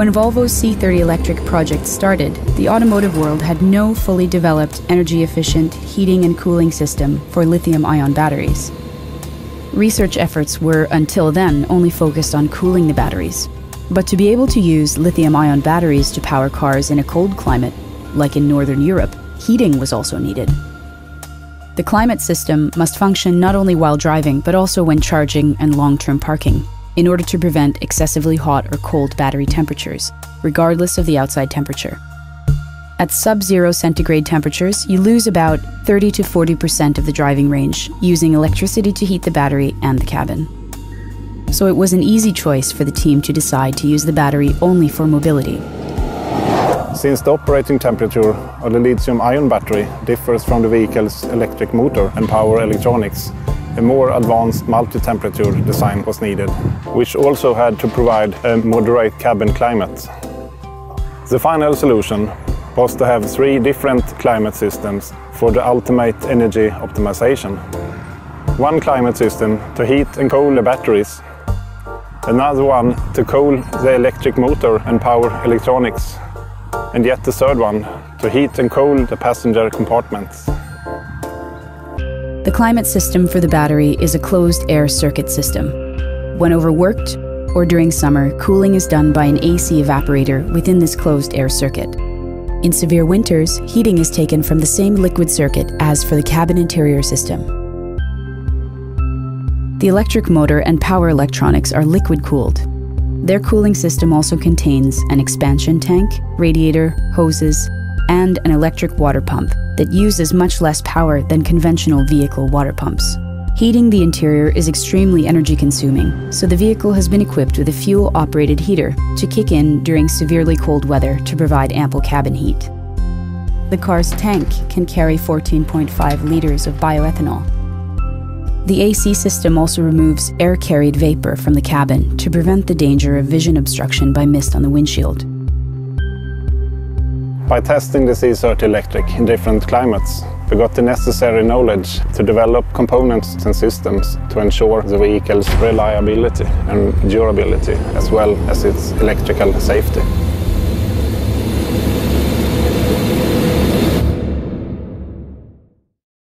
When Volvo's C30 electric project started, the automotive world had no fully developed energy-efficient heating and cooling system for lithium-ion batteries. Research efforts were, until then, only focused on cooling the batteries. But to be able to use lithium-ion batteries to power cars in a cold climate, like in Northern Europe, heating was also needed. The climate system must function not only while driving, but also when charging and long-term parking, in order to prevent excessively hot or cold battery temperatures, regardless of the outside temperature. At sub-zero centigrade temperatures, you lose about 30 to 40% of the driving range, using electricity to heat the battery and the cabin. So it was an easy choice for the team to decide to use the battery only for mobility. Since the operating temperature of the lithium-ion battery differs from the vehicle's electric motor and power electronics, a more advanced multi-temperature design was needed, which also had to provide a moderate cabin climate. The final solution was to have 3 different climate systems for the ultimate energy optimization. One climate system to heat and cool the batteries, another one to cool the electric motor and power electronics, and yet the third one to heat and cool the passenger compartments. The climate system for the battery is a closed-air circuit system. When overworked, or during summer, cooling is done by an AC evaporator within this closed-air circuit. In severe winters, heating is taken from the same liquid circuit as for the cabin interior system. The electric motor and power electronics are liquid-cooled. Their cooling system also contains an expansion tank, radiator, hoses, and an electric water pump that uses much less power than conventional vehicle water pumps. Heating the interior is extremely energy-consuming, so the vehicle has been equipped with a fuel-operated heater to kick in during severely cold weather to provide ample cabin heat. The car's tank can carry 14.5 liters of bioethanol. The AC system also removes air-carried vapor from the cabin to prevent the danger of vision obstruction by mist on the windshield. By testing the C30 Electric in different climates, we got the necessary knowledge to develop components and systems to ensure the vehicle's reliability and durability, as well as its electrical safety.